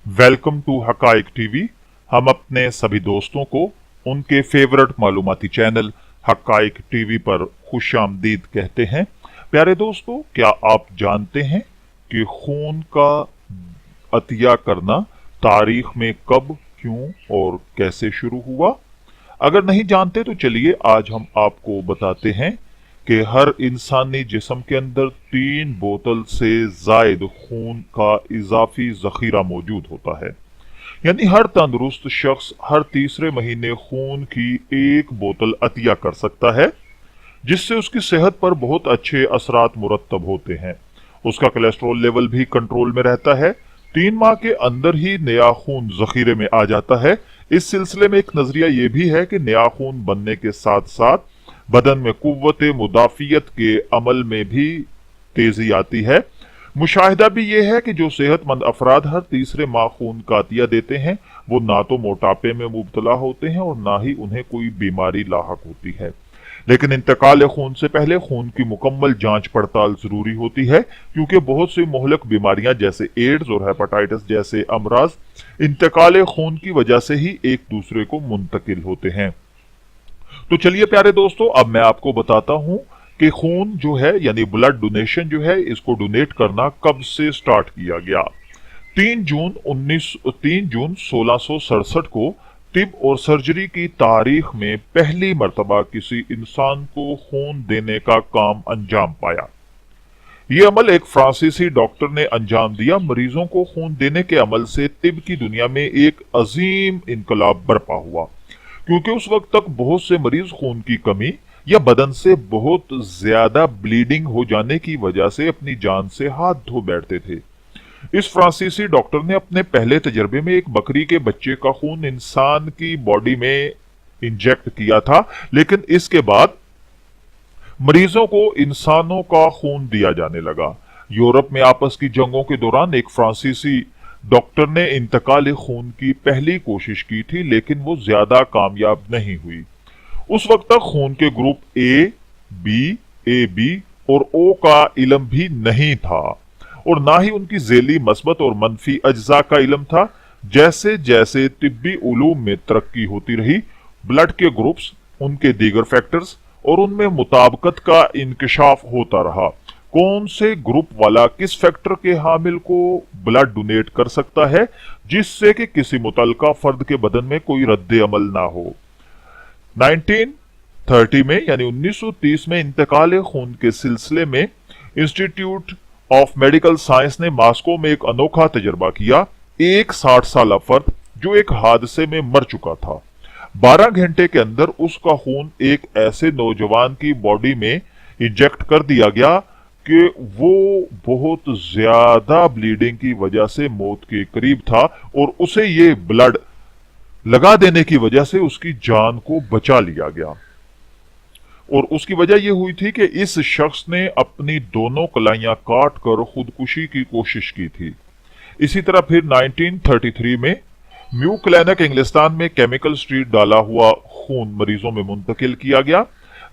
Welcome to हकाइक TV. हम अपने सभी दोस्तों को उनके फेवरेट मालूमाती चैनल हकाइक टीवी पर खुशामदीद कहते हैं। प्यारे दोस्तों, क्या आप जानते हैं कि खून का अतिया करना तारीख में कब, क्यों और कैसे शुरू हुआ? अगर नहीं जानते तो चलिए आज हम आपको बताते हैं कि हर इंसानी जिस्म के अंदर 3 बोतल से जायद खून का इजाफी जखीरा मौजूद होता है। यानी हर तंदुरुस्त शख्स हर तीसरे महीने खून की 1 बोतल अतिया कर सकता है, जिससे उसकी सेहत पर बहुत अच्छे असरात मुरत्तब होते हैं। उसका कोलेस्ट्रॉल लेवल भी कंट्रोल में रहता है। 3 माह के अंदर ही नया खून जखीरे में आ जाता है। इस सिलसिले में एक नजरिया यह भी है कि नया खून बनने के साथ साथ बदन में कुव्वत मुदाफियत के अमल में भी तेजी आती है। मुशाहिदा भी यह है कि जो सेहतमंद अफराद हर तीसरे माह खून का अतिया देते हैं, वो ना तो मोटापे में मुब्तला होते हैं और ना ही उन्हें कोई बीमारी लाहक होती है। लेकिन इंतकाल खून से पहले खून की मुकम्मल जांच पड़ताल जरूरी होती है, क्योंकि बहुत सी मोहलक बीमारियां जैसे एड्स और हेपेटाइटिस जैसे अमराज इंतकाल खून की वजह से ही एक दूसरे को मुंतकिल होते हैं। तो चलिए प्यारे दोस्तों, अब मैं आपको बताता हूं कि खून जो है यानी ब्लड डोनेशन जो है, इसको डोनेट करना कब से स्टार्ट किया गया। 3 जून 1667 को तिब और सर्जरी की तारीख में पहली मर्तबा किसी इंसान को खून देने का काम अंजाम पाया। यह अमल एक फ्रांसीसी डॉक्टर ने अंजाम दिया। मरीजों को खून देने के अमल से तिब की दुनिया में एक अजीम इनकलाब बरपा हुआ, क्योंकि उस वक्त तक बहुत से मरीज खून की कमी या बदन से बहुत ज्यादा ब्लीडिंग हो जाने की वजह से अपनी जान से हाथ धो बैठते थे। इस फ्रांसीसी डॉक्टर ने अपने पहले तजर्बे में एक बकरी के बच्चे का खून इंसान की बॉडी में इंजेक्ट किया था, लेकिन इसके बाद मरीजों को इंसानों का खून दिया जाने लगा। यूरोप में आपस की जंगों के दौरान एक फ्रांसीसी डॉक्टर ने इंतकाल खून की पहली कोशिश की थी, लेकिन वो ज्यादा कामयाब नहीं हुई। उस वक्त तक खून के ग्रुप ए बी और ओ का इल्म भी नहीं था, और ना ही उनकी झेली मस्बत और मनफी अज्जा का इल्म था। जैसे जैसे तिब्बी उलूम में तरक्की होती रही, ब्लड के ग्रुप्स, उनके दीगर फैक्टर्स और उनमें मुताबकत का इंकशाफ होता रहा। कौन से ग्रुप वाला किस फैक्टर के हामिल को ब्लड डोनेट कर सकता है, जिससे कि किसी मुतलका फर्द के बदन में कोई रद्द अमल ना हो। 1930 में यानी 1930 में इंतकाल खून के सिलसिले में इंस्टीट्यूट ऑफ मेडिकल साइंस ने मॉस्को में एक अनोखा तजर्बा किया। एक 60 साल फर्द जो एक हादसे में मर चुका था, 12 घंटे के अंदर उसका खून एक ऐसे नौजवान की बॉडी में इंजेक्ट कर दिया गया कि वो बहुत ज्यादा ब्लीडिंग की वजह से मौत के करीब था, और उसे ये ब्लड लगा देने की वजह से उसकी जान को बचा लिया गया। और उसकी वजह यह हुई थी कि इस शख्स ने अपनी दोनों कलाइयां काट कर खुदकुशी की कोशिश की थी। इसी तरह फिर 1933 में म्यू क्लिनिक इंग्लिस्तान में केमिकल स्ट्रीट डाला हुआ खून मरीजों में मुंतकिल किया गया।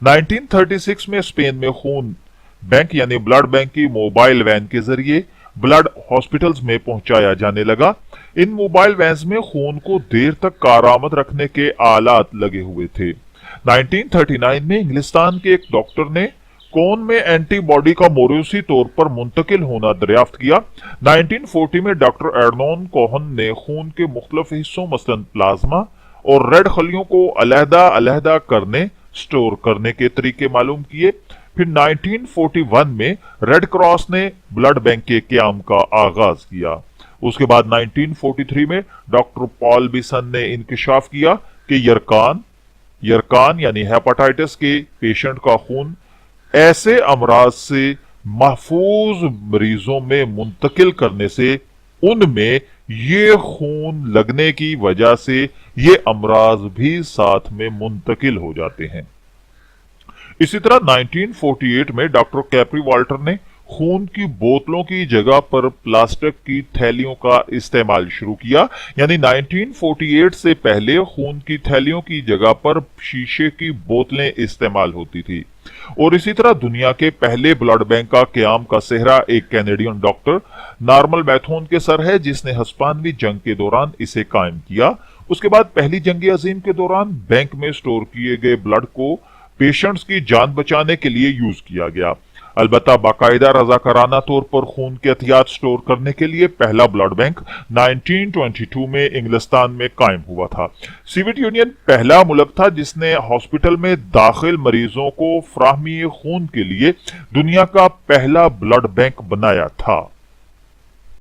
1936 में स्पेन में खून बैंक यानी ब्लड बैंक की मोबाइल वैन के जरिए ब्लड हॉस्पिटल्स में पहुंचाया जाने लगा। इन मोबाइल वैन्स में खून को देर तक कारामद रखने के आलात लगे हुए थे। 1939 में इंग्लिस्तान के एक डॉक्टर ने कौन में एंटीबॉडी का मौरूसी तौर पर मुंतकिल होना दरियाफ्त किया। 1940 में डॉक्टर एडनॉन कोहन ने खून के मुख्तलिफ हिस्सों मसलन प्लाज्मा और रेड खलियों को अलहदा अलहदा करने, स्टोर करने के तरीके मालूम किए। फिर 1941 में रेड क्रॉस ने ब्लड बैंक के क्याम का आगाज किया। उसके बाद 1943 में डॉक्टर पॉल बिसन ने इंकशाफ किया कि यरकान यानी हेपेटाइटिस के पेशेंट का खून ऐसे अमराज से महफूज मरीजों में मुंतकिल करने से उनमें ये खून लगने की वजह से ये अमराज भी साथ में मुंतकिल हो जाते हैं। इसी तरह 1948 में डॉक्टर कैप्री वाल्टर ने खून की बोतलों की जगह पर प्लास्टिक की थैलियों का इस्तेमाल शुरू किया। यानी 1948 से पहले खून की थैलियों की जगह पर शीशे की बोतलें इस्तेमाल होती थी। और इसी तरह दुनिया के पहले ब्लड बैंक का क़याम का सेहरा एक कैनेडियन डॉक्टर नॉर्मल मैथोन के सर है, जिसने हस्पानवी जंग के दौरान इसे कायम किया। उसके बाद पहली जंग अजीम के दौरान बैंक में स्टोर किए गए ब्लड को पेशेंट्स की जान बचाने के लिए यूज किया गया। अलबत्ता बाकायदा रजाकाराना तौर पर खून के एहतियात स्टोर करने के लिए पहला ब्लड बैंक 1922 में इंग्लिस्तान में कायम हुआ था। सोवियत यूनियन पहला मुल्क था जिसने हॉस्पिटल में दाखिल मरीजों को फराहमी खून के लिए दुनिया का पहला ब्लड बैंक बनाया था।